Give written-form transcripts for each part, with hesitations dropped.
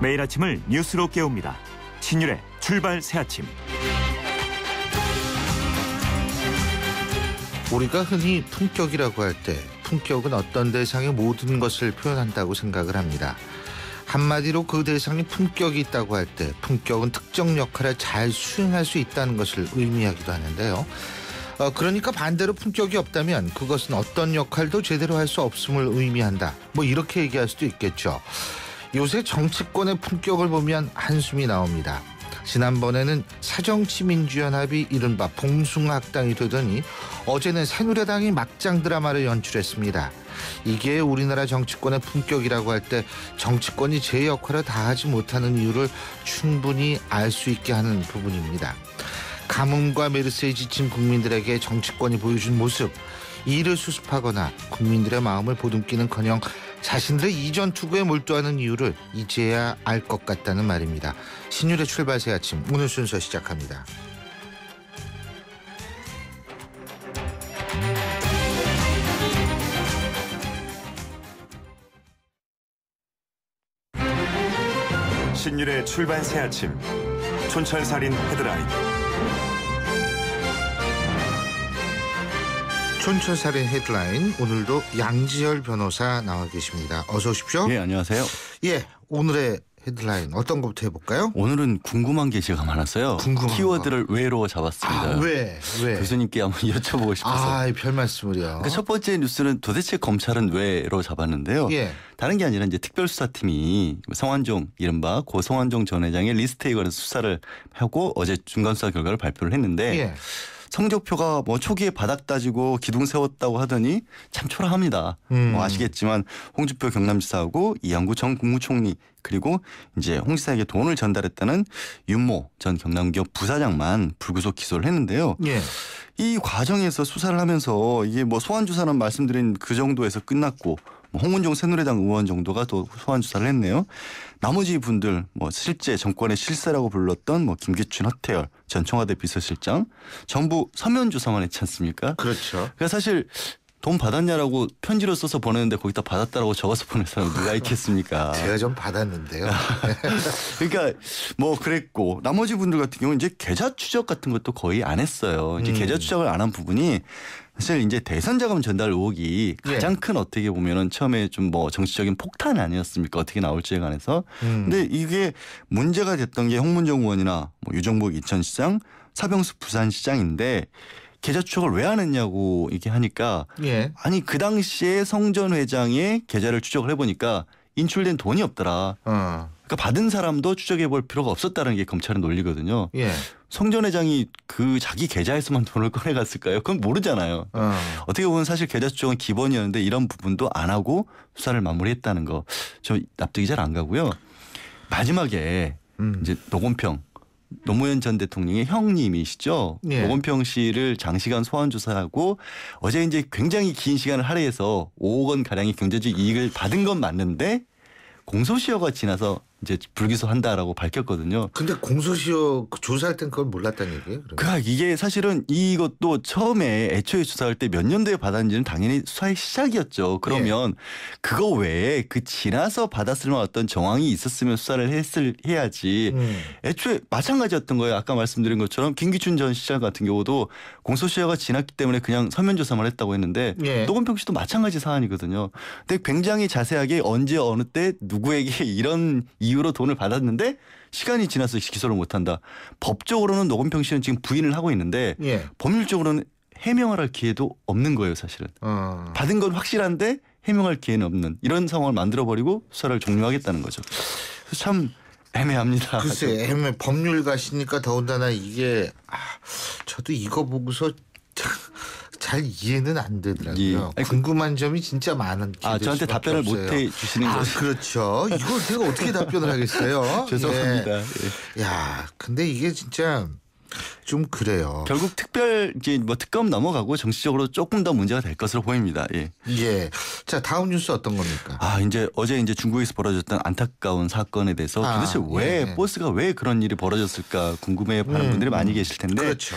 매일 아침을 뉴스로 깨웁니다. 신율의 출발 새아침. 우리가 흔히 품격이라고 할 때 품격은 어떤 대상의 모든 것을 표현한다고 생각을 합니다. 한마디로 그 대상이 품격이 있다고 할 때 품격은 특정 역할을 잘 수행할 수 있다는 것을 의미하기도 하는데요. 그러니까 반대로 품격이 없다면 그것은 어떤 역할도 제대로 할 수 없음을 의미한다. 이렇게 얘기할 수도 있겠죠. 요새 정치권의 품격을 보면 한숨이 나옵니다. 지난번에는 새정치민주연합이 이른바 봉숭아학당이 되더니 어제는 새누리당이 막장 드라마를 연출했습니다. 이게 우리나라 정치권의 품격이라고 할 때 정치권이 제 역할을 다하지 못하는 이유를 충분히 알 수 있게 하는 부분입니다. 가뭄과 메르스에 지친 국민들에게 정치권이 보여준 모습, 이를 수습하거나 국민들의 마음을 보듬기는커녕 자신들의 이전 투구에 몰두하는 이유를 이제야 알 것 같다는 말입니다. 신율의 출발 새 아침, 오늘 순서 시작합니다. 신율의 출발 새아침. 촌철살인 헤드라인. 촌철살인 헤드라인, 오늘도 양지열 변호사 나와 계십니다. 어서 오십시오. 예, 안녕하세요. 예, 오늘의 헤드라인 어떤 것부터 해볼까요? 오늘은 궁금한 게 제가 많았어요. 궁금한 키워드를 왜로 잡았습니다. 왜? 교수님께 한번 여쭤보고 싶어서. 별 말씀을요. 그러니까 첫 번째 뉴스는 도대체 검찰은 왜로 잡았는데요. 예. 다른 게 아니라 이제 특별수사팀이 성완종, 이른바 고 성완종 전 회장의 리스트에 관해서 수사를 하고 어제 중간수사 결과를 발표를 했는데 예. 성적표가 초기에 바닥 따지고 기둥 세웠다고 하더니 참 초라합니다. 아시겠지만 홍준표 경남지사하고 이양구 전 국무총리 그리고 이제 홍 지사에게 돈을 전달했다는 윤모 전 경남기업 부사장만 불구속 기소를 했는데요. 예. 이 과정에서 수사를 하면서 이게 소환 조사는 말씀드린 그 정도에서 끝났고 홍문종 새누리당 의원 정도가 또 소환 조사를 했네요. 나머지 분들 실제 정권의 실세라고 불렀던 김기춘, 허태열 전 청와대 비서실장 전부 서면 조사만 했지 않습니까? 그렇죠. 그러니까 사실 돈 받았냐라고 편지로 써서 보냈는데 거기다 받았다라고 적어서 보낼 사람 누가 있겠습니까? 제가 좀 받았는데요. 그러니까 그랬고 나머지 분들 같은 경우는 이제 계좌 추적 같은 것도 거의 안 했어요. 이제 계좌 추적을 안 한 부분이 사실 이제 대선 자금 전달 의혹이 가장 큰 어떻게 보면은 처음에 좀 정치적인 폭탄 아니었습니까? 어떻게 나올지에 관해서. 근데 이게 문제가 됐던 게 홍문종 의원이나 유정복 인천시장, 사병수 부산시장인데 계좌 추적을 왜 안 했냐고 이렇게 하니까 예. 아니 그 당시에 성 전 회장의 계좌를 추적을 해보니까 인출된 돈이 없더라. 그러니까 받은 사람도 추적해 볼 필요가 없었다는 게 검찰의 논리거든요. 예. 성 전 회장이 그 자기 계좌에서만 돈을 꺼내갔을까요? 그건 모르잖아요. 어떻게 보면 사실 계좌 추적은 기본이었는데 이런 부분도 안 하고 수사를 마무리했다는 거 좀 납득이 잘 안 가고요. 마지막에 이제 노건평 노무현 전 대통령의 형님이시죠. 예. 노건평 씨를 장시간 소환 조사하고 어제 이제 굉장히 긴 시간을 할애해서 5억 원 가량의 경제적 이익을 받은 건 맞는데 공소시효가 지나서 이제 불기소한다라고 밝혔거든요. 근데 공소시효 조사할 땐 그걸 몰랐다는 얘기예요? 그러니까 이게 사실은 이것도 처음에 애초에 조사할 때 몇 년도에 받았는지는 당연히 수사의 시작이었죠. 그러면 그거 외에 그 지나서 받았을 만한 어떤 정황이 있었으면 수사를 해야지. 애초에 마찬가지였던 거예요. 아까 말씀드린 것처럼 김기춘 전 시장 같은 경우도 공소시효가 지났기 때문에 그냥 서면 조사만 했다고 했는데 노건평 씨도 마찬가지 사안이거든요. 근데 굉장히 자세하게 언제 어느 때 누구에게 이런 이유로 돈을 받았는데 시간이 지나서 기소를 못한다. 법적으로는 노건평 씨는 지금 부인을 하고 있는데 법률적으로는 해명을 할 기회도 없는 거예요. 사실은. 받은 건 확실한데 해명할 기회는 없는 이런 상황을 만들어버리고 수사를 종료하겠다는 거죠. 그래서 참 애매합니다. 글쎄 법률가시니까 더군다나 이게 저도 이거 보고서 잘 이해는 안 되더라고요. 예. 궁금한 점이 진짜 많은. 저한테 답변을 못 해주시는 거죠. 그렇죠. 이걸 제가 어떻게 답변을 하겠어요. 죄송합니다. 야, 근데 이게 진짜 좀 그래요. 결국 특별 이제 뭐 특검 넘어가고 정치적으로 조금 더 문제가 될 것으로 보입니다. 예. 예. 자, 다음 뉴스 어떤 겁니까? 이제 어제 이제 중국에서 벌어졌던 안타까운 사건에 대해서 도대체 왜 예. 버스가 왜 그런 일이 벌어졌을까 궁금해하는 분들이 많이 계실 텐데 그렇죠.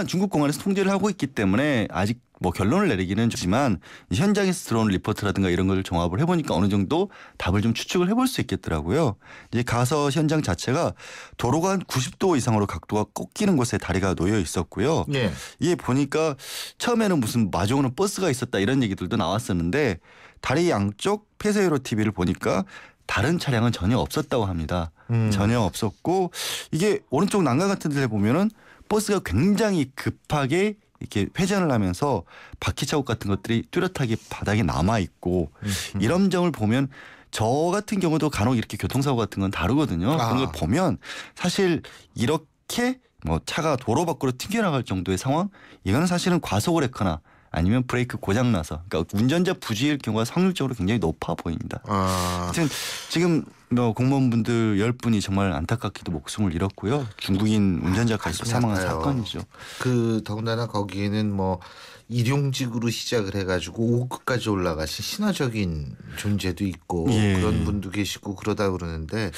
중국 공안에서 통제를 하고 있기 때문에 아직 뭐 결론을 내리기는 좋지만 현장에서 들어온 리포트라든가 이런 걸 종합을 해보니까 어느 정도 답을 좀 추측을 해볼 수 있겠더라고요. 이제 가서 현장 자체가 도로가 한 90도 이상으로 각도가 꺾이는 곳에 다리가 놓여 있었고요. 예. 이게 보니까 처음에는 무슨 마주오는 버스가 있었다 이런 얘기들도 나왔었는데 다리 양쪽 폐쇄회로 TV를 보니까 다른 차량은 전혀 없었다고 합니다. 전혀 없었고 이게 오른쪽 난간 같은 데 보면은 버스가 굉장히 급하게 이렇게 회전을 하면서 바퀴 자국 같은 것들이 뚜렷하게 바닥에 남아 있고 이런 점을 보면 저 같은 경우도 간혹 이렇게 교통사고 같은 건 다루거든요. 그런 걸 보면 사실 이렇게 뭐 차가 도로 밖으로 튕겨나갈 정도의 상황 이거는 사실은 과속을 했거나 아니면 브레이크 고장 나서 그러니까 운전자 부주의일 경우가 확률적으로 굉장히 높아 보입니다. 하여튼 지금 뭐 공무원분들 10분이 정말 안타깝게도 목숨을 잃었고요. 중국인 운전자까지 사망한 사건이죠. 더군다나 거기에는 뭐 일용직으로 시작을 해가지고 5급까지 올라가신 신화적인 존재도 있고 그런 분도 계시고 그러다 그러는데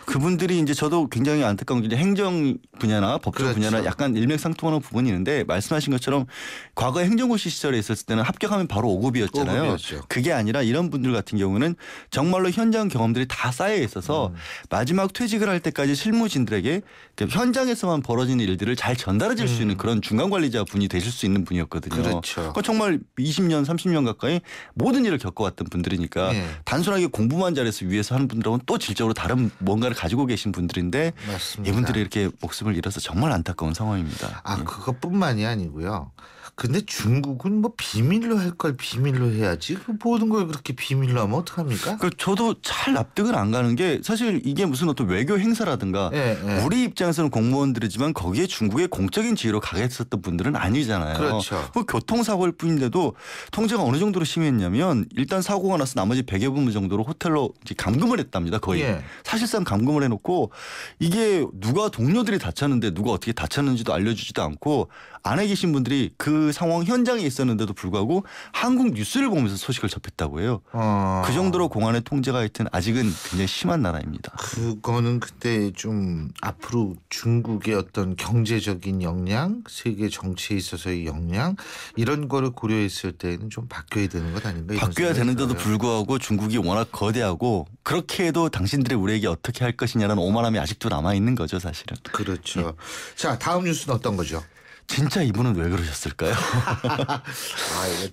그분들이 이제 저도 굉장히 안타까운 게 행정 분야나 법조 분야나 약간 일맥상통하는 부분이 있는데 말씀하신 것처럼 과거 행정고시 시절에 있었을 때는 합격하면 바로 5급이었잖아요. 5급이었죠. 그게 아니라 이런 분들 같은 경우는 정말로 현장 경험들이 다 쌓여 있어서 마지막 퇴직을 할 때까지 실무진들에게 현장에서만 벌어지는 일들을 잘 전달해 줄 수 있는 그런 중간 관리자 분이 되실 수 있는 분이었거든요. 그렇죠. 그러니까 정말 20년 30년 가까이 모든 일을 겪어왔던 분들이니까 단순하게 공부만 잘해서 위에서 하는 분들하고는 또 질적으로 다른 뭔가를 가지고 계신 분들인데 맞습니다. 이분들이 이렇게 목숨을 잃어서 정말 안타까운 상황입니다. 그것뿐만이 아니고요. 근데 중국은 뭐 비밀로 할 걸 비밀로 해야지. 그 모든 걸 그렇게 비밀로 하면 어떡합니까? 저도 잘 납득은 안 가는 게 사실 이게 무슨 어떤 외교 행사라든가 우리 입장에서는 공무원들이지만 거기에 중국의 공적인 지위로 가겠었던 분들은 아니잖아요. 그렇죠. 그 교통사고일 뿐인데도 통제가 어느 정도로 심했냐면 일단 사고가 나서 나머지 100여 분 정도로 호텔로 이제 감금을 했답니다. 거의. 사실상 감금을 해놓고 이게 누가 동료들이 다쳤는데 누가 어떻게 다쳤는지도 알려주지도 않고 안에 계신 분들이 그 상황 현장에 있었는데도 불구하고 한국 뉴스를 보면서 소식을 접했다고 해요. 그 정도로 공안의 통제가 하여튼 아직은 굉장히 심한 나라입니다. 그거는 그때 좀 앞으로 중국의 어떤 경제적인 역량, 세계 정치에 있어서의 역량 이런 거를 고려했을 때는 좀 바뀌어야 되는 것 아닌가? 바뀌어야 되는데도 불구하고 중국이 워낙 거대하고 그렇게 해도 당신들이 우리에게 어떻게 할 것이냐는 오만함이 아직도 남아있는 거죠 사실은. 그렇죠. 자, 다음 뉴스는 어떤 거죠? 진짜 이분은 왜 그러셨을까요?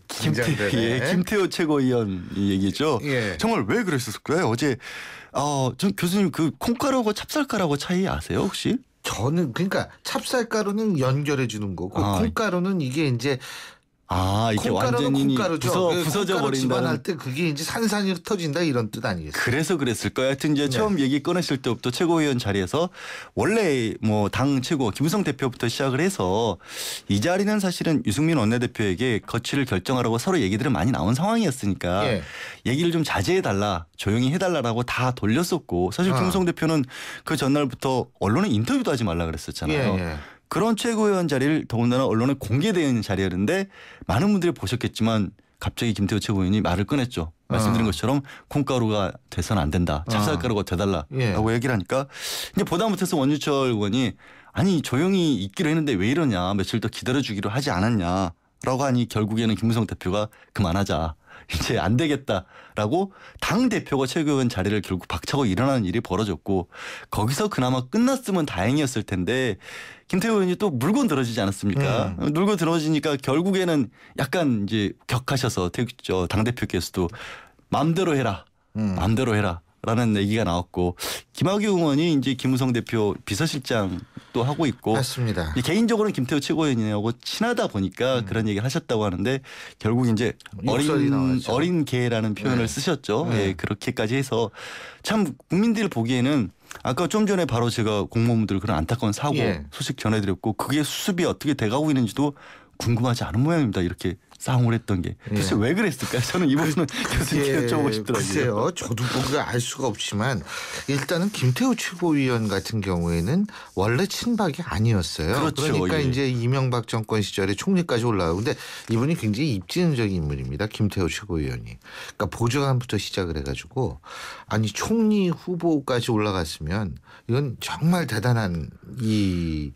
김태호 최고위원 얘기죠. 정말 왜 그러셨을까요? 어제 전 교수님 그 콩가루하고 찹쌀가루하고 차이 아세요 혹시? 저는 그러니까 찹쌀가루는 연결해 주는 거고 콩가루는 이게 이제 이게 완전히 부서져 버린다는. 할 때 그게 이제 산산이 흩어진다 이런 뜻 아니겠어요? 그래서 그랬을 거예요. 하여튼 이제 처음 얘기 꺼냈을 때부터 최고위원 자리에서 원래 뭐 당 최고 김무성 대표부터 시작을 해서 이 자리는 사실은 유승민 원내대표에게 거취를 결정하라고 서로 얘기들은 많이 나온 상황이었으니까 얘기를 좀 자제해달라 조용히 해달라라고 다 돌렸었고 사실 김무성 대표는 그 전날부터 언론에 인터뷰도 하지 말라 그랬었잖아요. 그런 최고위원 자리를 더군다나 언론에 공개되는 자리였는데 많은 분들이 보셨겠지만 갑자기 김태호 최고위원이 말을 꺼냈죠. 말씀드린 것처럼 콩가루가 돼서는 안 된다. 찹쌀가루가 돼달라라고 얘기를 하니까 이제 보다 못해서 원유철 의원이 아니 조용히 있기로 했는데 왜 이러냐. 며칠 더 기다려주기로 하지 않았냐라고 하니 결국에는 김무성 대표가 그만하자. 이제 안 되겠다라고 당대표가 최고위원 자리를 결국 박차고 일어나는 일이 벌어졌고 거기서 그나마 끝났으면 다행이었을 텐데 김태호 의원이 또 물고 늘어지지 않았습니까? 물고 늘어지니까 결국에는 약간 이제 격하셔서 당대표께서도 마음대로 해라. 마음대로 해라. 라는 얘기가 나왔고 김학의 의원이 이제 김무성 대표 비서실장도 하고 있고 맞습니다. 개인적으로는 김태호 최고위원하고 친하다 보니까 그런 얘기를 하셨다고 하는데 결국 이제 어린 개라는 표현을 쓰셨죠. 그렇게까지 해서 참 국민들 보기에는 아까 좀 전에 바로 제가 공무원분들 그런 안타까운 사고 소식 전해드렸고 그게 수습이 어떻게 돼가고 있는지도 궁금하지 않은 모양입니다. 이렇게 싸움을 했던 게. 글쎄 왜 그랬을까요? 저는 이 부분은 교수님께 여쭤보고 싶더라고요. 글쎄요. 저도 뭔가 알 수가 없지만 일단은 김태우 최고위원 같은 경우에는 원래 친박이 아니었어요. 그렇죠. 그러니까 이제 이명박 정권 시절에 총리까지 올라가고 근데 이분이 굉장히 입지능적인 인물입니다. 김태우 최고위원이. 그러니까 보좌관부터 시작을 해가지고 아니 총리 후보까지 올라갔으면 이건 정말 대단한 이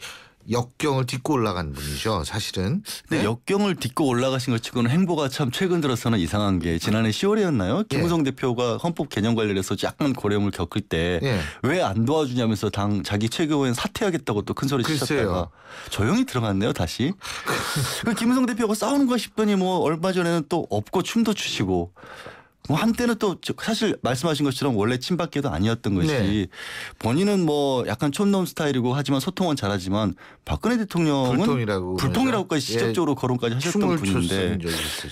역경을 딛고 올라간 분이죠. 사실은. 근데 역경을 딛고 올라가신 것 치고는 행보가 참 최근 들어서는 이상한 게 지난해 10월이었나요? 김무성 대표가 헌법 개정 관련해서 약간 고려움을 겪을 때 왜 안 도와주냐면서 자기 최고위원 사퇴하겠다고 또 큰 소리 치셨다가 조용히 들어갔네요. 다시. 김무성 대표가 싸우는가 싶더니 뭐 얼마 전에는 또 업고 춤도 추시고 뭐 한때는 또 사실 말씀하신 것처럼 원래 친박계도 아니었던 것이 본인은 뭐 약간 촌놈 스타일이고 하지만 소통은 잘하지만 박근혜 대통령은 불통이라고까지 시적적으로 거론까지 하셨던 분인데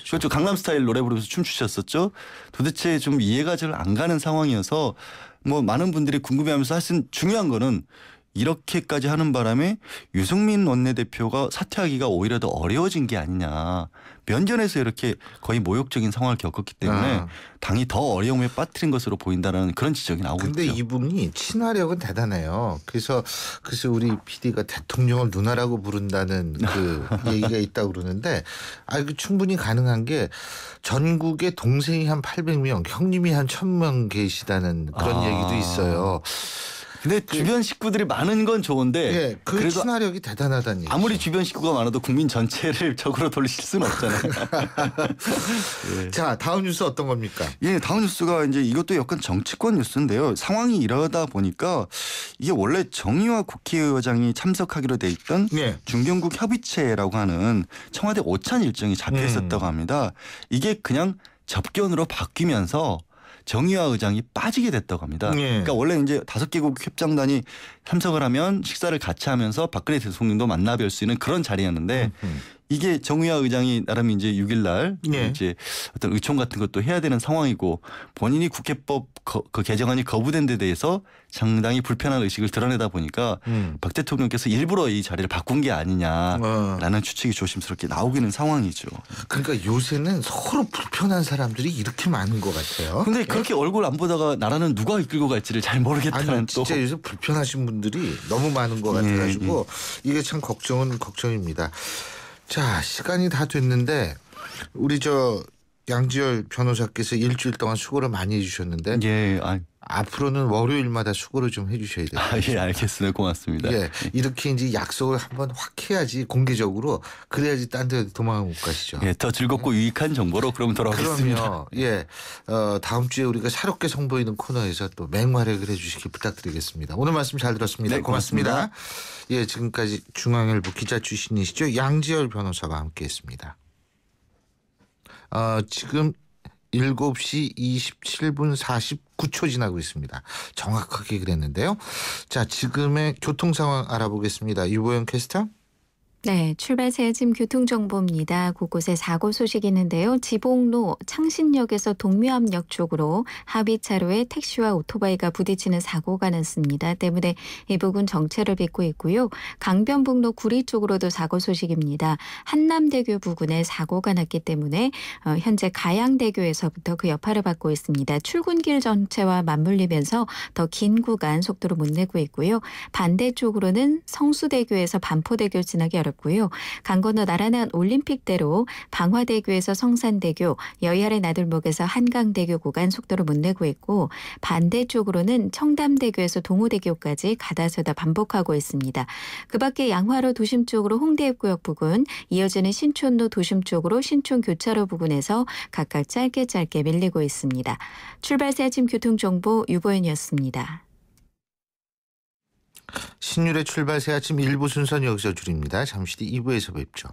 그렇죠. 강남 스타일 노래 부르면서 춤추셨었죠. 도대체 좀 이해가 잘 안 가는 상황이어서 뭐 많은 분들이 궁금해하면서 사실 중요한 거는 이렇게까지 하는 바람에 유승민 원내대표가 사퇴하기가 오히려 더 어려워진 게 아니냐. 면전에서 이렇게 거의 모욕적인 상황을 겪었기 때문에 당이 더 어려움에 빠뜨린 것으로 보인다는 그런 지적이 나오고 있죠. 그런데 이분이 친화력은 대단해요. 그래서 우리 PD가 대통령을 누나라고 부른다는 그 얘기가 있다고 그러는데 충분히 가능한 게 전국에 동생이 한 800명, 형님이 한 1000명 계시다는 그런 얘기도 있어요. 근데 주변 식구들이 많은 건 좋은데 그 친화력이 대단하다는 얘기죠. 아무리 주변 식구가 많아도 국민 전체를 적으로 돌리실 수는 없잖아요. 자, 다음 뉴스 어떤 겁니까? 다음 뉴스가 이제 이것도 약간 정치권 뉴스인데요. 상황이 이러다 보니까 이게 원래 정의화 국회의장이 참석하기로 돼 있던 중견국 협의체라고 하는 청와대 오찬 일정이 잡혀 있었다고 합니다. 이게 그냥 접견으로 바뀌면서 정의화 의장이 빠지게 됐다고 합니다. 그러니까 원래 이제 5개국 협정단이 참석을 하면 식사를 같이 하면서 박근혜 대통령도 만나 뵐 수 있는 그런 자리였는데 이게 정의화 의장이 나름 이제 6일 날 이제 어떤 의총 같은 것도 해야 되는 상황이고 본인이 국회법 그 개정안이 거부된 데 대해서 상당히 불편한 의식을 드러내다 보니까 박 대통령께서 일부러 이 자리를 바꾼 게 아니냐라는 추측이 조심스럽게 나오기는 상황이죠. 그러니까 요새는 서로 불편한 사람들이 이렇게 많은 것 같아요. 근데 그렇게 얼굴 안 보다가 나라는 누가 이끌고 갈지를 잘 모르겠다는 또. 진짜 요새 불편하신 분들이 너무 많은 것 같아가지고 이게 참 걱정입니다. 자, 시간이 다 됐는데 우리 양지열 변호사께서 일주일 동안 수고를 많이 해주셨는데 앞으로는 월요일마다 수고를 좀 해주셔야 돼요. 알겠습니다. 고맙습니다. 이렇게 이제 약속을 한번 확 해야지 공개적으로 그래야지 딴 데 도망을 못 가시죠. 더 즐겁고 유익한 정보로 그럼 돌아오겠습니다. 그럼요. 다음 주에 우리가 새롭게 선보이는 코너에서 또 맹활약을 해주시기 부탁드리겠습니다. 오늘 말씀 잘 들었습니다. 고맙습니다. 지금까지 중앙일보 기자 출신이시죠. 양지열 변호사와 함께했습니다. 지금 7시 27분 49초 지나고 있습니다. 정확하게 그랬는데요. 자, 지금의 교통 상황 알아보겠습니다. 유보영 캐스터. 네, 출발새 아침 교통정보입니다. 곳곳에 사고 소식이 있는데요. 지봉로 창신역에서 동묘암역 쪽으로 합의차로에 택시와 오토바이가 부딪히는 사고가 났습니다. 때문에 이 부근 정체를 빚고 있고요. 강변북로 구리 쪽으로도 사고 소식입니다. 한남대교 부근에 사고가 났기 때문에 현재 가양대교에서부터 그 여파를 받고 있습니다. 출근길 전체와 맞물리면서 더 긴 구간 속도를 못 내고 있고요. 반대쪽으로는 성수대교에서 반포대교 지나기 어렵고요. 강 건너 나란한 올림픽대로 방화대교에서 성산대교, 여의아래 나들목에서 한강대교 구간 속도를 못 내고 있고 반대쪽으로는 청담대교에서 동호대교까지 가다서다 반복하고 있습니다. 그 밖에 양화로 도심 쪽으로 홍대입구역 부근, 이어지는 신촌로 도심 쪽으로 신촌교차로 부근에서 각각 짧게 밀리고 있습니다. 출발새 아침 교통정보 유보연이었습니다. 신율의 출발새 아침 1부 순서는 여기서 줄입니다. 잠시 뒤 2부에서 뵙죠.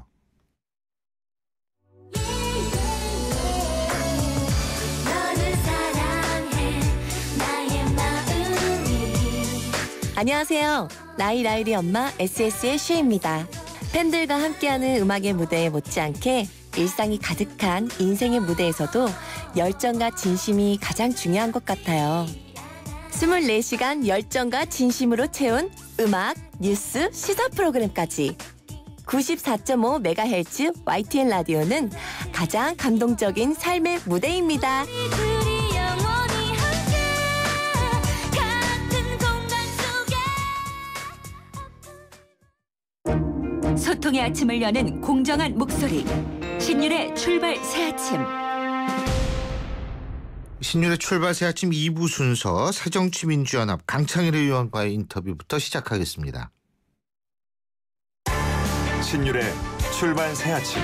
안녕하세요. 나이라이리 엄마 SS의 슈입니다. 팬들과 함께하는 음악의 무대에 못지않게 일상이 가득한 인생의 무대에서도 열정과 진심이 가장 중요한 것 같아요. 24시간 열정과 진심으로 채운 음악, 뉴스, 시사 프로그램까지 94.5MHz YTN 라디오는 가장 감동적인 삶의 무대입니다. 소통의 아침을 여는 공정한 목소리. 신율의 출발 새 아침. 신율의 출발 새 아침 2부 순서 새정치민주연합 강창일 의원과의 인터뷰부터 시작하겠습니다. 신율의 출발 새 아침.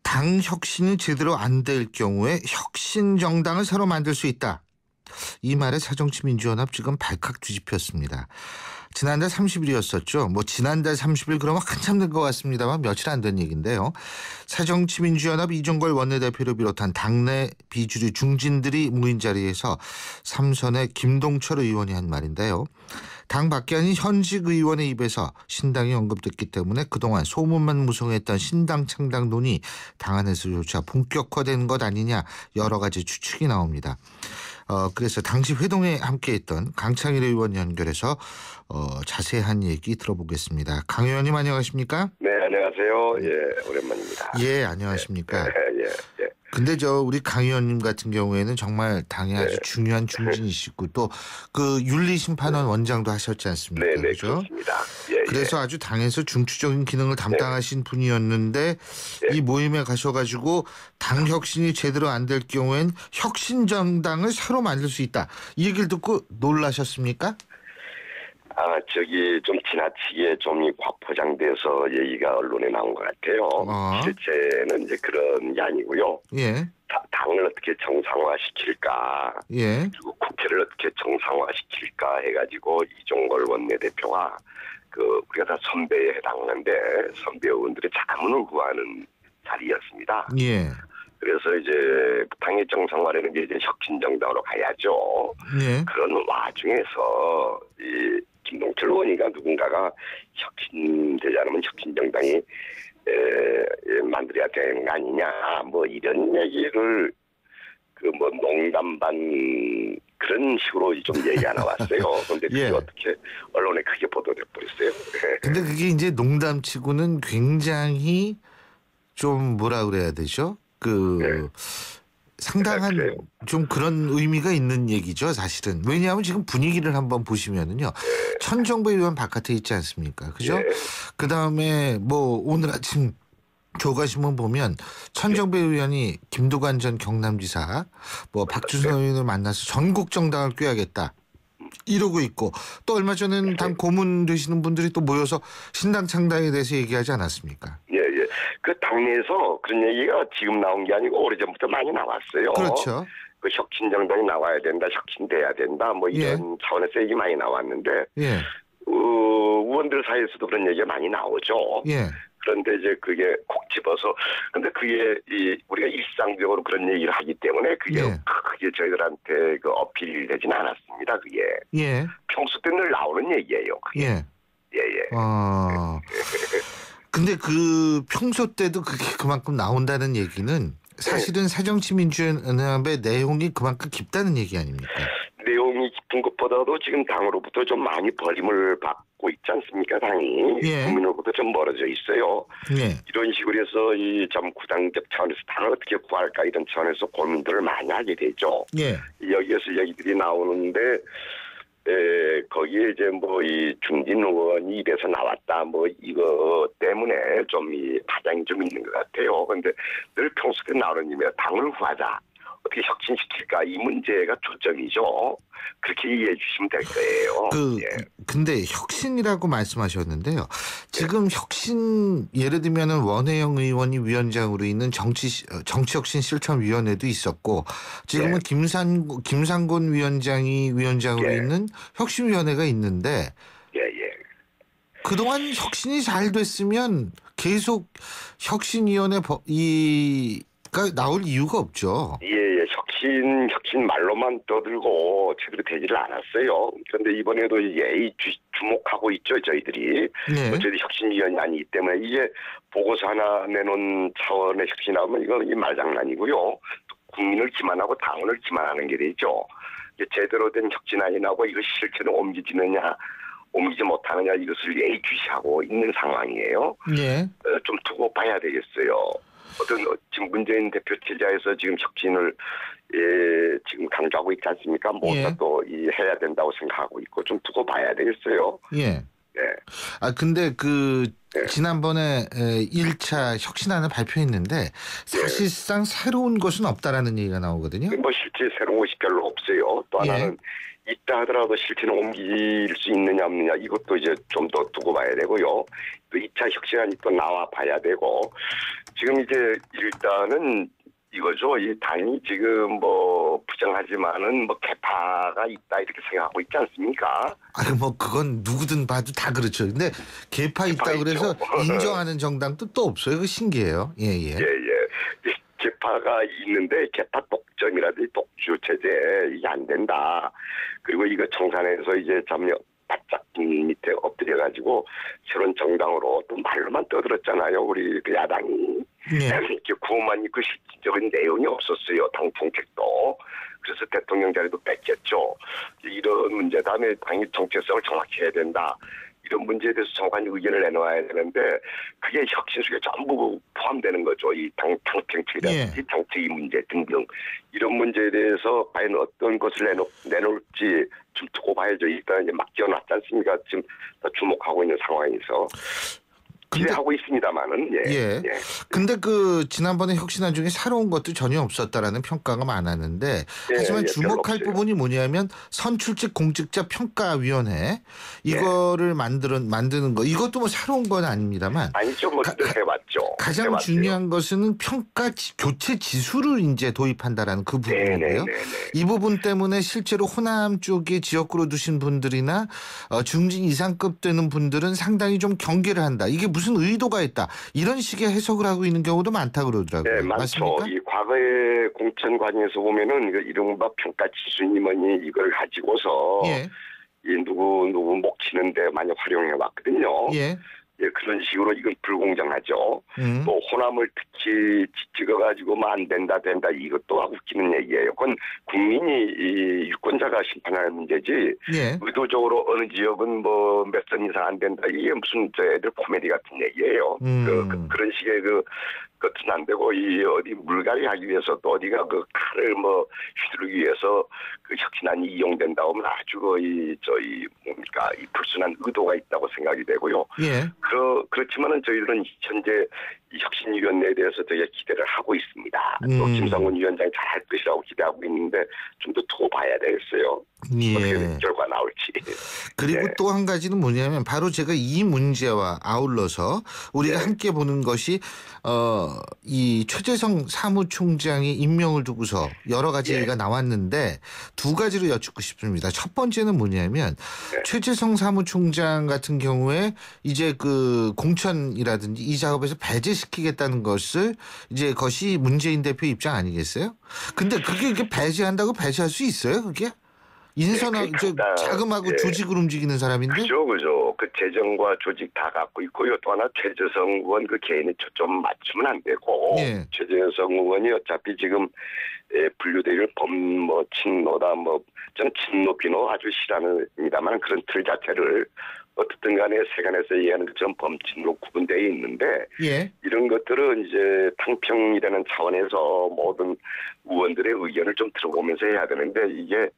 당 혁신이 제대로 안 될 경우에 혁신 정당을 새로 만들 수 있다. 이 말에 새정치민주연합 지금 발칵 뒤집혔습니다. 지난달 30일이었었죠. 지난달 30일 그러면 한참 된 것 같습니다만 며칠 안 된 얘기인데요. 새정치민주연합 이종걸 원내대표를 비롯한 당내 비주류 중진들이 모인 자리에서 삼선의 김동철 의원이 한 말인데요. 당 밖에 아닌 현직 의원의 입에서 신당이 언급됐기 때문에 그동안 소문만 무성했던 신당 창당론이 당 안에서조차 본격화된 것 아니냐 여러 가지 추측이 나옵니다. 그래서 당시 회동에 함께했던 강창일 의원 연결해서 자세한 얘기 들어보겠습니다. 강 의원님 안녕하십니까? 네, 안녕하세요. 예, 오랜만입니다. 예, 안녕하십니까? 예. 근데 우리 강 의원님 같은 경우에는 정말 당의 아주 중요한 중진이시고 또 그 윤리심판원 원장도 하셨지 않습니까? 네, 그렇죠? 그렇습니다. 예, 그래서 아주 당에서 중추적인 기능을 담당하신 분이었는데 이 모임에 가셔가지고 당 혁신이 제대로 안 될 경우엔 혁신정당을 새로 만들 수 있다. 이 얘기를 듣고 놀라셨습니까? 좀 지나치게 좀 과포장돼서 얘기가 언론에 나온 것 같아요. 실제는 이제 그런 게 아니고요. 예. 당을 어떻게 정상화시킬까, 예. 그리고 국회를 어떻게 정상화시킬까 해가지고 이종걸 원내대표가 우리가 다 선배에 해당하는데 선배 의원들의 자문을 구하는 자리였습니다. 예. 그래서 이제 당의 정상화라는 게 이제 혁신정당으로 가야죠. 예. 그런 와중에서 이 김동철 의원이가 누군가가 혁신되지 않으면 혁신정당이 만들어야 되는 거 아니냐 이런 얘기를 농담 반 그런 식으로 좀 얘기가 나왔어요. 그런데 그게 예. 어떻게 언론에 크게 보도돼 버렸어요. 근데 그게 이제 농담치고는 굉장히 좀 뭐라 그래야 되죠? 상당한 좀 그런 의미가 있는 얘기죠, 사실은. 왜냐하면 지금 분위기를 한번 보시면은요. 천정배 의원 바깥에 있지 않습니까? 그죠? 그 다음에 오늘 아침 조가신문 보면 천정배 의원이 김두관 전 경남지사, 박준선 의원을 만나서 전국 정당을 꾀하겠다. 이러고 있고 또 얼마 전에는 당 고문 되시는 분들이 또 모여서 신당 창당에 대해서 얘기하지 않았습니까? 예. 그 당내에서 그런 얘기가 지금 나온 게 아니고 오래전부터 많이 나왔어요. 그렇죠. 혁신정당이 나와야 된다, 혁신돼야 된다, 이런 차원에서 얘기 많이 나왔는데, 예. 의원들 사이에서도 그런 얘기가 많이 나오죠. 예. 그런데 이제 그게 콕 집어서, 근데 그게 우리가 일상적으로 그런 얘기를 하기 때문에 그게 크게 저희들한테 어필되지는 않았습니다. 그게. 예. 평소 때 늘 나오는 얘기예요. 그게. 예. 예. 근데 평소 때도 그게 그만큼 나온다는 얘기는 사실은 새정치민주연합의 내용이 그만큼 깊다는 얘기 아닙니까? 내용이 깊은 것보다도 지금 당으로부터 좀 많이 버림을 받고 있지 않습니까? 당이. 국민으로부터 좀 멀어져 있어요. 예. 이런 식으로 해서 이 좀 구당적 차원에서 당을 어떻게 구할까 이런 차원에서 고민들을 많이 하게 되죠. 예. 여기에서 얘기들이 나오는데 거기에 이제 이 중진 의원이 입에서 나왔다 이거 때문에 좀 파장이 좀 있는 것 같아요. 그런데 늘 평소 때 나오는 의미가 당을 구하자. 어떻게 혁신시킬까 이 문제가 초점이죠. 그렇게 이해해 주시면 될 거예요. 근데 혁신이라고 말씀하셨는데요. 지금 혁신 예를 들면은 원혜영 의원이 위원장으로 있는 정치혁신실천위원회도 있었고 지금은 김상곤 위원장이 위원장으로 있는 혁신위원회가 있는데 그동안 혁신이 잘 됐으면 계속 혁신위원회가 나올 이유가 없죠. 혁신 말로만 떠들고 제대로 되지를 않았어요. 그런데 이번에도 주목하고 있죠, 저희들이. 저희들이 혁신위원이 아니기 때문에 이게 보고서 하나 내놓은 차원의 혁신하면 이게 말장난이고요. 국민을 기만하고 당원을 기만하는 게 되죠. 제대로 된 혁신안이 나고 이거 실체로 옮겨지느냐 옮기지 못하느냐 이것을 예의주시하고 있는 상황이에요. 예. 좀 두고 봐야 되겠어요. 지금 문재인 대표 체제에서 지금 혁신을 지금 강조하고 있지 않습니까? 뭐가 또 해야 된다고 생각하고 있고 좀 두고 봐야 되겠어요. 예. 네. 근데 지난번에 1차 혁신안을 발표했는데 사실상 새로운 것은 없다라는 얘기가 나오거든요. 뭐 실제 새로운 것이 별로 없어요. 또 하나는 있다 하더라도 실제는 옮길 수 있느냐 없느냐 이것도 이제 좀 더 두고 봐야 되고요. 또 2차 혁신안이 또 나와 봐야 되고 지금 이제 일단은 이거죠. 이 당이 지금 뭐 부정하지만은 뭐 개파가 있다 이렇게 생각하고 있지 않습니까? 뭐 그건 누구든 봐도 다 그렇죠. 근데 개파 있다 그래서 인정하는 정당도 또 없어요. 그 신기해요. 예. 개파가 있는데 개파 독점이라든지 독주 체제 이게 안 된다. 그리고 이거 청산에서 이제 바짝 밑에 엎드려가지고 새로운 정당으로 또 말로만 떠들었잖아요. 우리 그 야당이. 이렇게 구호만 있고 실질적인 내용이 없었어요. 당 정책도. 그래서 대통령 자리도 뺏겼죠. 이런 문제 다음에 당이 정체성을 정확히 해야 된다. 이런 문제에 대해서 정확한 의견을 내놓아야 되는데 그게 혁신 속에 전부 포함되는 거죠. 이 당정책이라든지 정책의 문제 등등 이런 문제에 대해서 과연 어떤 것을 내놓을지 좀 두고 봐야죠. 일단 이제 막 지어놨지 않습니까? 지금 다 주목하고 있는 상황에서. 기대하고 있습니다만은 근데 지난번에 혁신안 중에 새로운 것도 전혀 없었다라는 평가가 많았는데 하지만 주목할 부분이 뭐냐면 선출직 공직자 평가위원회 이거를 만드는 거 이것도 뭐 새로운 건 아닙니다만 아니죠. 뭐 해왔죠. 가장 중요한 것은 평가 교체 지수를 이제 도입한다라는 그 부분이고요. 이 부분 때문에 실제로 호남 쪽에 지역구로 두신 분들이나 중진 이상급 되는 분들은 상당히 좀 경계를 한다. 이게 무슨 의도가 있다. 이런 식의 해석을 하고 있는 경우도 많다 그러더라고요. 네, 많죠. 이 과거의 공천관에서 보면은 이른바 평가 지수니 뭐니 이걸 가지고서 이 누구 목 치는데 많이 활용해 왔거든요. 그런 식으로 이건 불공정하죠. 또 호남을 특히 찍어가지고 뭐 안 된다 이것도 웃기는 얘기예요. 그건 국민이 이 유권자가 심판하는 문제지. 의도적으로 어느 지역은 뭐 몇 선 이상 안 된다 이게 무슨 애들 코미디 같은 얘기예요. 그런 식의 그것은 안 되고 어디 물갈이 하기 위해서 또 어디가 칼을 뭐 휘두르기 위해서 혁신안이 이용된다 하면 아주 뭡니까 이 불순한 의도가 있다고 생각이 되고요. 그렇지만은 저희들은 현재 이 혁신위원회에 대해서 되게 기대를 하고 있습니다. 또 김성훈 위원장이 잘할 것이라고 기대하고 있는데 좀 더 두고 봐야 되겠어요. 어떻게 결과 나올지. 그리고 또 한 가지는 뭐냐면 바로 제가 이 문제와 아울러서 우리가 함께 보는 것이 이 최재성 사무총장의 임명을 두고서 여러 가지 얘기가 나왔는데 두 가지로 여쭙고 싶습니다. 첫 번째는 뭐냐면 최재성 사무총장 같은 경우에 이제 공천이라든지 이 작업에서 배제시키겠다는 것을 이제 그것이 문재인 대표 입장 아니겠어요? 근데 그게 배제한다고 배제할 수 있어요? 그게? 자금하고 조직을 움직이는 사람인데? 그죠. 그 재정과 조직 다 갖고 있고요. 또 하나 최재성 의원 그 개인이 초점 맞추면 안 되고 최재성 의원이 어차피 지금 분류되기를 친노다 저는 친노 비노 아주 싫어합니다만 그런 틀 자체를 어떻든 간에 세간에서 얘기하는 것처럼 범친으로 구분되어 있는데 이런 것들은 이제 당평이라는 차원에서 모든 의원들의 의견을 좀 들어보면서 해야 되는데 이게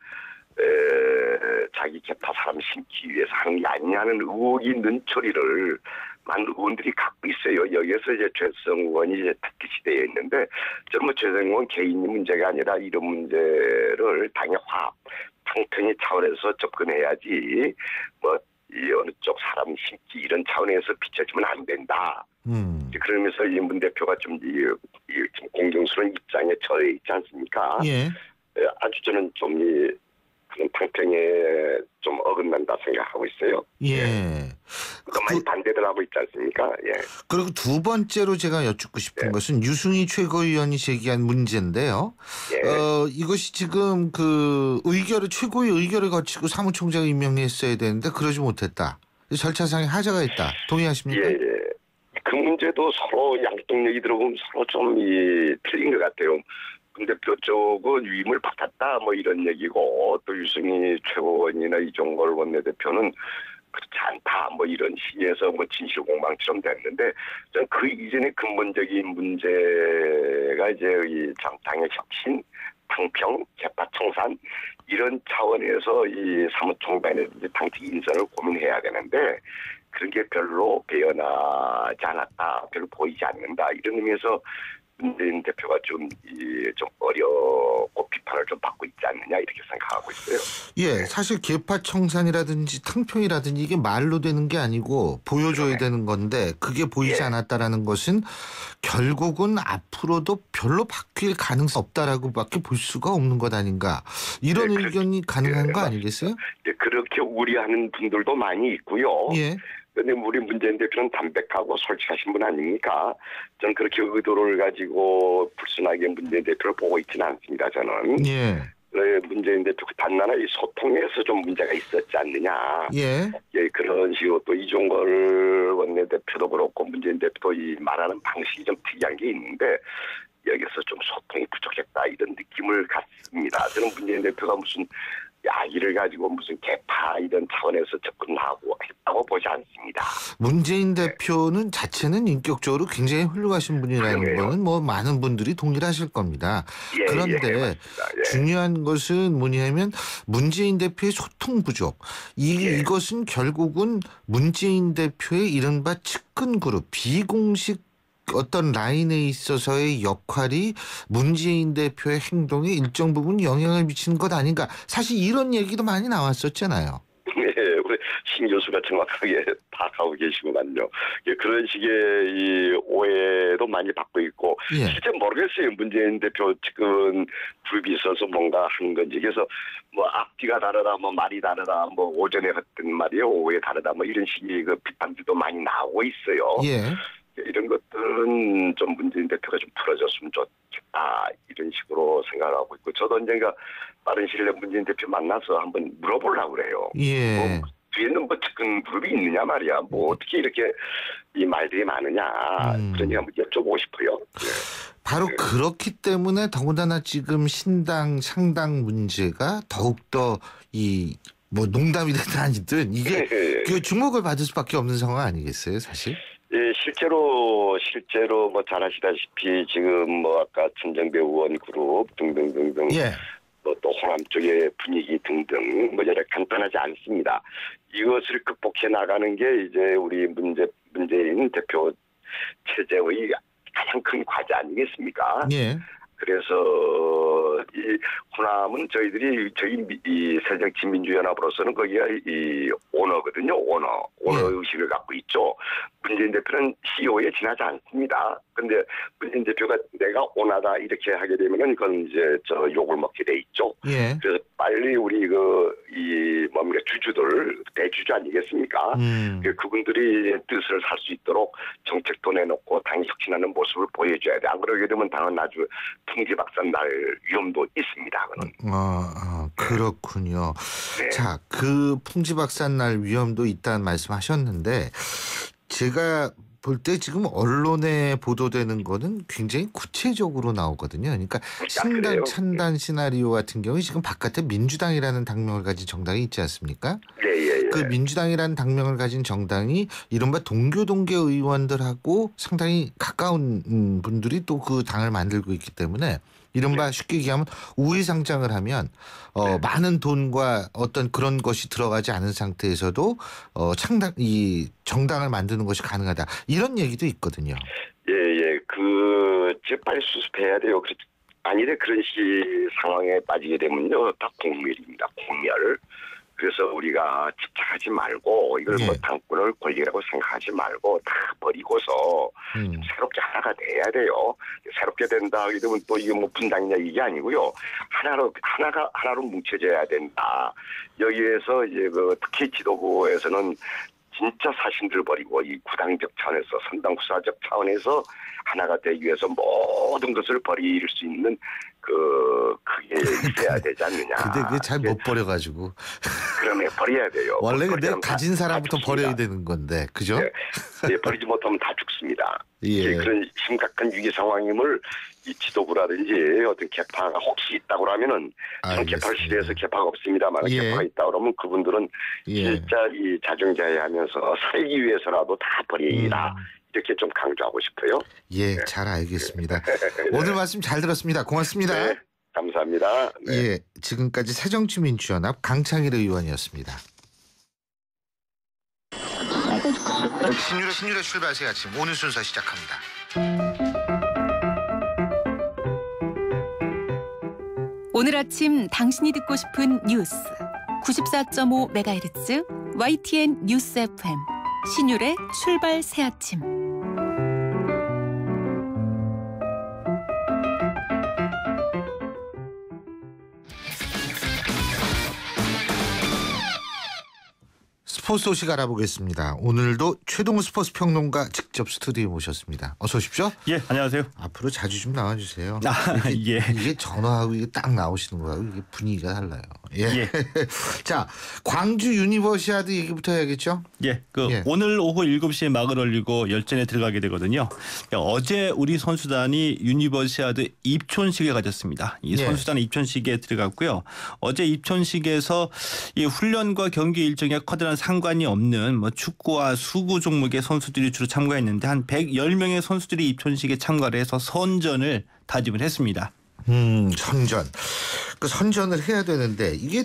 자기 개파 사람 심기 위해서 하는 게 아니냐는 의혹이 있는 처리를 많은 의원들이 갖고 있어요. 여기에서 이제 최재성 의원이 이제 타깃이 되어 있는데 저는 최재성 의원 개인이 문제가 아니라 이런 문제를 당의 당평의 차원에서 접근해야지 이 어느 쪽 사람 심기 이런 차원에서 비춰지면 안 된다. 그러면서 이 문 대표가 좀 공정스러운 입장에 처해 있지 않습니까? 아주 저는 좀 그런 당평에 좀 어긋난다 생각하고 있어요. 많이 반대들 하고 있지 않습니까? 그리고 두 번째로 제가 여쭙고 싶은 것은 유승희 최고위원이 제기한 문제인데요. 이것이 지금 최고위 의결을 거치고 사무총장을 임명했어야 되는데 그러지 못했다. 절차상의 하자가 있다. 동의하십니까? 그 문제도 서로 양쪽 얘기 들어보면 서로 좀 틀린 것 같아요. 대표 쪽은 위임을 받았다 이런 얘기고 또 유승희 최고위원이나 이종걸 원내대표는 그렇지 않다 뭐 이런 식에서 뭐 진실공방처럼 됐는데 저는 그 이전에 근본적인 문제가 이제 이 당의 혁신, 당평, 개파 청산 이런 차원에서 이 사무총장이라든지 당직 인선을 고민해야 되는데 그런 게 별로 배어나지 않았다, 별로 보이지 않는다 이런 의미에서 문재인 대표가 좀 어렵고 비판을 좀 받고 있지 않느냐 이렇게 생각하고 있어요. 예, 사실 개파 청산이라든지 탕평이라든지 이게 말로 되는 게 아니고 보여줘야 되는 건데 그게 보이지 않았다라는 것은 결국은 앞으로도 별로 바뀔 가능성이 없다라고밖에 볼 수가 없는 것 아닌가 이런 의견이 가능한 거 아니겠어요? 예, 그렇게 우려하는 분들도 많이 있고요. 예. 그런데 우리 문재인 대표는 담백하고 솔직하신 분 아닙니까? 저는 그렇게 의도를 가지고 불순하게 문재인 대표를 보고 있지는 않습니다. 저는. 예. 문재인 대표 단단한 이 소통에서 좀 문제가 있었지 않느냐. 예. 예, 그런 식으로 또 이종걸 원내대표도 그렇고 문재인 대표도 이 말하는 방식이 좀 특이한 게 있는데 여기서 좀 소통이 부족했다 이런 느낌을 갖습니다. 저는 문재인 대표가 무슨 야기를 가지고 무슨 개파 이런 차원에서 접근하고 했다고 보지 않습니다. 문재인 대표는 자체는 인격적으로 굉장히 훌륭하신 분이라는 거는 뭐 많은 분들이 동일하실 겁니다. 그런데 중요한 것은 뭐냐면 문재인 대표의 소통 부족. 이것은 결국은 문재인 대표의 이른바 측근 그룹 비공식 어떤 라인에 있어서의 역할이 문재인 대표의 행동에 일정 부분 영향을 미치는 것 아닌가. 사실 이런 얘기도 많이 나왔었잖아요. 네, 우리 신 교수가 정확하게 파악하고 계시구만요. 그런 식의 이 오해도 많이 받고 있고 실제 모르겠어요. 문재인 대표 지금 그룹이 있어서 뭔가 한 건지. 그래서 뭐 앞뒤가 다르다, 뭐 말이 다르다, 뭐 오전에 했던 말이 오후에 다르다, 뭐 이런 식의 그 비판들도 많이 나오고 있어요. 예. 이런 것들은 좀 문재인 대표가 좀 풀어줬으면 좋겠다 이런 식으로 생각을 하고 있고 저도 언젠가 빠른 시일 내에 문재인 대표 만나서 한번 물어보려고 그래요. 예. 뭐 뒤에는 뭐 측근 그룹이 있느냐 말이야. 뭐 어떻게 이렇게 이 말들이 많으냐 그러니 한번 여쭤보고 싶어요. 바로 그렇기 때문에 더군다나 지금 신당 창당 문제가 더욱더 뭐 농담이 되든 아니든 이게 그 주목을 받을 수밖에 없는 상황 아니겠어요, 사실? 예, 실제로 뭐 잘 아시다시피 지금 뭐 아까 천정배 의원 그룹 등등등등 뭐 또 호남 쪽의 분위기 등등 뭐 여러 간단하지 않습니다. 이것을 극복해 나가는 게 이제 우리 문재인 대표 체제의 가장 큰 과제 아니겠습니까? 예. 그래서 이 호남은 저희 이 새정치민주연합으로서는 거기가 이 오너거든요. 오너 의식을 갖고 있죠. 문재인 대표는 CEO에 지나지 않습니다. 그런데 문재인 대표가 내가 오나다 이렇게 하게 되면은 이건 이제 욕을 먹게 돼 있죠. 예. 그래서 빨리 우리 뭡니까 주주들 대주주 아니겠습니까? 그분들이 뜻을 살 수 있도록 정책도 내놓고 당이 혁신하는 모습을 보여줘야 돼. 안 그러게 되면 당은 아주 풍지박산 날 위험도 있습니다. 그는. 그렇군요. 네. 자, 그 풍지박산 날 위험도 있다는 말씀하셨는데 제가 볼 때 지금 언론에 보도되는 거는 굉장히 구체적으로 나오거든요. 그러니까 신당 찬단 시나리오 같은 경우에 지금 바깥에 민주당이라는 당명을 가진 정당이 있지 않습니까? 그 민주당이라는 당명을 가진 정당이 이른바 동교동계 의원들하고 상당히 가까운 분들이 또 그 당을 만들고 있기 때문에 이른바 쉽게 얘기하면 우회상장을 하면 많은 돈과 어떤 그런 것이 들어가지 않은 상태에서도 이 정당을 만드는 것이 가능하다. 이런 얘기도 있거든요. 예. 빨리 수습해야 돼요. 아니래 그런 상황에 빠지게 되면요. 다 공멸입니다. 공멸. 그래서 우리가 집착하지 말고 이걸 뭐 당권을 권리라고 생각하지 말고 다 버리고서 좀 새롭게 하나가 돼야 돼요. 새롭게 된다 하게 되면 또 이게 뭐 분당이냐 이게 아니고요. 하나로 뭉쳐져야 된다. 여기에서 이제 특히 지도부에서는 진짜 사신들 버리고 이 구당적 차원에서 선당후사적 차원에서 하나가 되기 위해서 모든 것을 버릴 수 있는 그게 있어야 되지 않느냐. 근데 그게 잘 못 버려가지고. 그러면 버려야 돼요. 원래 근데 버리면 가진 사람부터 다 버려야 죽습니다. 되는 건데, 그죠? 네, 버리지 못하면 다 죽습니다. 예. 그런 심각한 위기 상황임을 이 지도부라든지 어떤 개파가 혹시 있다고 하면은 전 개파를 싫어해서 개파가 없습니다만 예. 개파가 있다 그러면 그분들은 예. 진짜 이 자정자애하면서 살기 위해서라도 다 버리라 이렇게 좀 강조하고 싶어요. 예, 잘 알겠습니다. 오늘 말씀 잘 들었습니다. 고맙습니다. 네, 감사합니다. 네. 예, 지금까지 새정치민주연합 강창일 의원이었습니다. 신율의 출발새 아침 오늘 순서 시작합니다. 오늘 아침 당신이 듣고 싶은 뉴스 94.5MHz YTN 뉴스 FM 신율의 출발 새 아침. 스포츠 소식 알아보겠습니다. 오늘도 최동우 스포츠 평론가 직접 스튜디오에 모셨습니다. 어서 오십시오. 예, 안녕하세요. 앞으로 자주 좀 나와주세요. 예. 이게 전화하고 이게 딱 나오시는 거하고 이게 분위기가 달라요. 예. 예. 자, 광주 유니버시아드 얘기부터 해야겠죠? 예, 예. 오늘 오후 7시에 막을 올리고 열전에 들어가게 되거든요. 어제 우리 선수단이 유니버시아드 입촌식을 가졌습니다. 이 예. 선수단 입촌식에 들어갔고요. 어제 입촌식에서 이 훈련과 경기 일정에 커다란 상관이 없는 뭐 축구와 수구 종목의 선수들이 주로 참가했는데 한 110명의 선수들이 입촌식에 참가를 해서 선전을 다짐을 했습니다. 선전. 그 선전을 해야 되는데 이게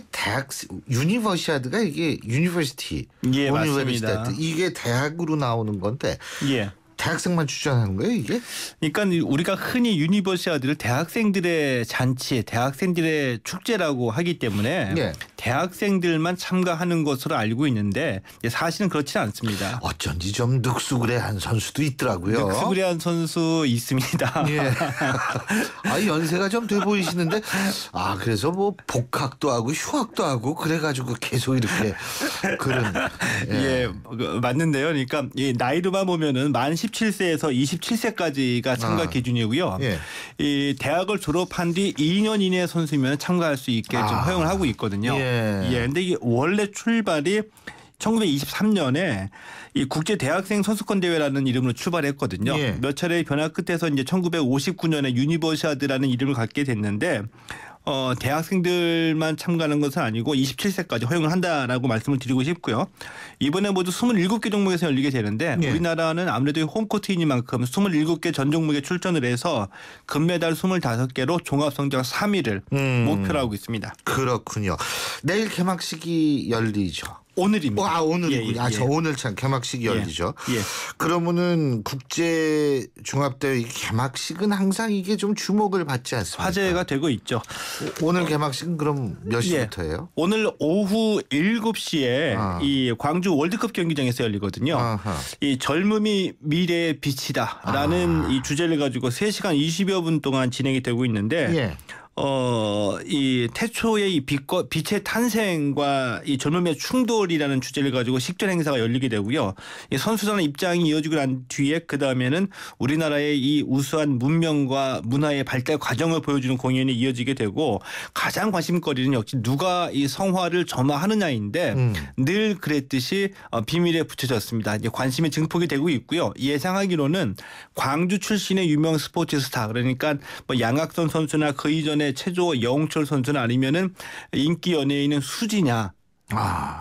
유니버시아드가 이게 유니버시티. 예, 유니버시티. 맞습니다. 이게 대학으로 나오는 건데 예. 대학생만 출전하는 거예요, 이게? 그러니까 우리가 흔히 유니버시아드를 대학생들의 잔치, 대학생들의 축제라고 하기 때문에 예. 대학생들만 참가하는 것으로 알고 있는데 사실은 그렇지는 않습니다. 어쩐지 좀 늑수그레한 선수도 있더라고요. 늑수그레한 선수 있습니다. 예. 연세가 좀 돼 보이시는데 그래서 뭐 복학도 하고 휴학도 하고 그래가지고 계속 이렇게 그런 예, 맞는데요. 그러니까 이 나이로만 보면은 만 17세에서 27세까지가 참가 기준이고요. 예. 이 대학을 졸업한 뒤 2년 이내 선수면 참가할 수 있게 좀 허용을 하고 있거든요. 예. 근데 이게 원래 출발이 1923년에 이 국제 대학생 선수권 대회라는 이름으로 출발했거든요. 예. 몇 차례 변화 끝에서 이제 1959년에 유니버시아드라는 이름을 갖게 됐는데 대학생들만 참가하는 것은 아니고 27세까지 허용을 한다라고 말씀을 드리고 싶고요. 이번에 모두 27개 종목에서 열리게 되는데 예. 우리나라는 아무래도 홈코트이니만큼 27개 전 종목에 출전을 해서 금메달 25개로 종합성적 3위를 목표로 하고 있습니다. 그렇군요. 내일 개막식이 열리죠. 오늘입니다. 오늘이군요. 예. 저 오늘 참 개막식이 열리죠. 예. 그러면은 국제 종합대회 개막식은 항상 이게 좀 주목을 받지 않습니까? 화제가 되고 있죠. 오늘 개막식은 그럼 몇 시부터예요? 오늘 오후 7시에 이 광주 월드컵 경기장에서 열리거든요. 아하. 이 젊음이 미래의 빛이다라는 이 주제를 가지고 3시간 20여 분 동안 진행이 되고 있는데 예. 이 태초의 이 빛의 탄생과 이 젊음의 충돌이라는 주제를 가지고 식전 행사가 열리게 되고요. 이 선수단 입장이 이어지고 난 뒤에 그 다음에는 우리나라의 이 우수한 문명과 문화의 발달 과정을 보여주는 공연이 이어지게 되고 가장 관심거리는 역시 누가 이 성화를 점화하느냐인데 늘 그랬듯이 비밀에 붙여졌습니다. 이제 관심이 증폭이 되고 있고요. 예상하기로는 광주 출신의 유명 스포츠 스타 그러니까 뭐 양학선 선수나 그 이전에 최조 영철 선수나 아니면은 인기 연예인은 수지냐.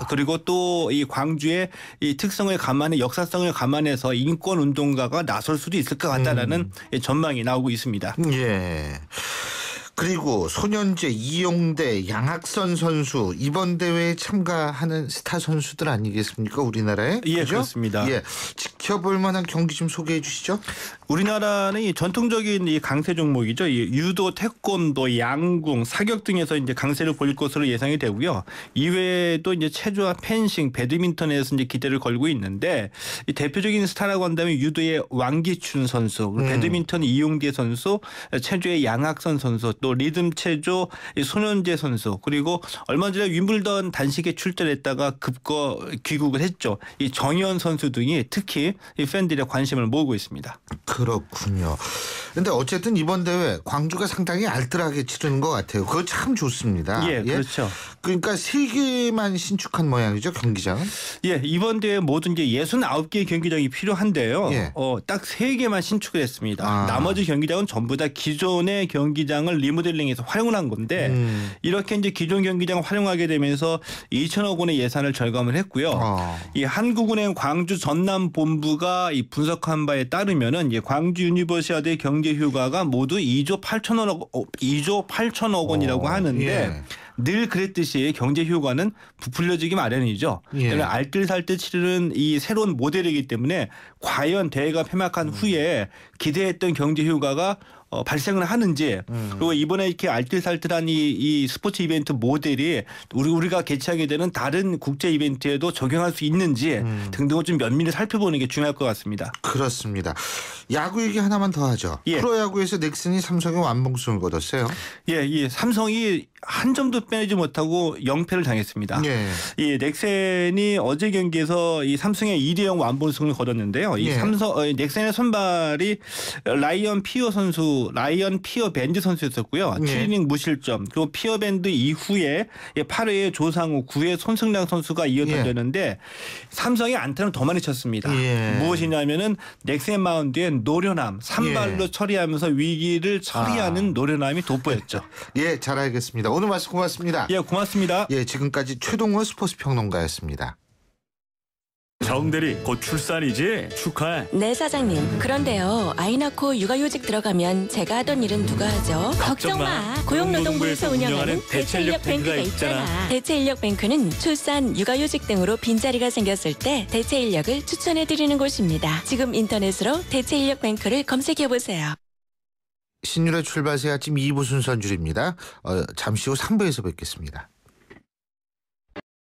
그리고 또 이 광주의 이 특성을 감안해 역사성을 감안해서 인권 운동가가 나설 수도 있을 것 같다라는 전망이 나오고 있습니다. 예. 그리고 소년제 이용대 양학선 선수 이번 대회에 참가하는 스타 선수들 아니겠습니까? 우리나라에? 예, 그죠? 그렇습니다. 예. 지켜볼 만한 경기 좀 소개해 주시죠. 우리나라는 이 전통적인 이 강세 종목이죠. 이 유도, 태권도, 양궁, 사격 등에서 이제 강세를 보일 것으로 예상이 되고요. 이외에도 이제 체조와 펜싱, 배드민턴에서 이제 기대를 걸고 있는데 이 대표적인 스타라고 한다면 유도의 왕기춘 선수, 배드민턴 이용대 선수, 체조의 양학선 선수, 또 리듬 체조 이 손현재 선수 그리고 얼마 전에 윈블던 단식에 출전했다가 귀국을 했죠. 이 정현 선수 등이 특히 이 팬들의 관심을 모으고 있습니다. 그렇군요. 근데 어쨌든 이번 대회 광주가 상당히 알뜰하게 치르는 것 같아요. 그거 참 좋습니다. 예, 그렇죠. 그러니까 3개만 신축한 모양이죠, 경기장은? 예, 이번 대회 모두 이제 69개의 경기장이 필요한데요. 예. 딱 3개만 신축을 했습니다. 나머지 경기장은 전부 다 기존의 경기장을 리모델링해서 활용을 한 건데 이렇게 이제 기존 경기장을 활용하게 되면서 2천억 원의 예산을 절감을 했고요. 이 한국은행 광주 전남 본부가 이 분석한 바에 따르면은 광주 유니버시아드 경제 효과가 모두 2조 8천억 원이라고 하는데 예. 늘 그랬듯이 경제 효과는 부풀려지기 마련이죠. 예. 알뜰살뜰 치르는 이 새로운 모델이기 때문에 과연 대회가 폐막한 후에 기대했던 경제 효과가 발생을 하는지 그리고 이번에 이렇게 알뜰살뜰한 이 스포츠 이벤트 모델이 우리가 개최하게 되는 다른 국제 이벤트에도 적용할 수 있는지 등등을 좀 면밀히 살펴보는 게 중요할 것 같습니다. 그렇습니다. 야구 얘기 하나만 더 하죠. 예. 프로야구에서 넥슨이 삼성의 완봉승을 거뒀어요. 예, 이 삼성이 한 점도 빼내지 못하고 0패를 당했습니다. 예. 이 넥센이 어제 경기에서 이 삼성의 2대0 완봉승을 거뒀는데요. 이 예. 넥센의 선발이 라이언 피어 밴드 선수였었고요. 예. 7이닝 무실점. 그리고 피어 밴드 이후에 8회에 조상우, 9회 손승량 선수가 이어 던졌는데 삼성이 안타는 더 많이 쳤습니다. 예. 무엇이냐면은 넥센 마운드에 노련함, 산발로 처리하면서 위기를 처리하는 노련함이 돋보였죠. 예, 잘 알겠습니다. 오늘 말씀 고맙습니다. 예, 고맙습니다. 예, 지금까지 최동호 스포츠 평론가였습니다. 정대리 곧 출산이지? 축하해. 네 사장님. 그런데요 아이 낳고 육아휴직 들어가면 제가 하던 일은 누가 하죠? 걱정 마. 고용노동부에서 운영하는 대체인력뱅크가 있잖아. 대체인력뱅크는 출산, 육아휴직 등으로 빈자리가 생겼을 때 대체인력을 추천해드리는 곳입니다. 지금 인터넷으로 대체인력뱅크를 검색해보세요. 신율의 출발새 아침 2부 순서 줄입니다. 잠시 후 3부에서 뵙겠습니다.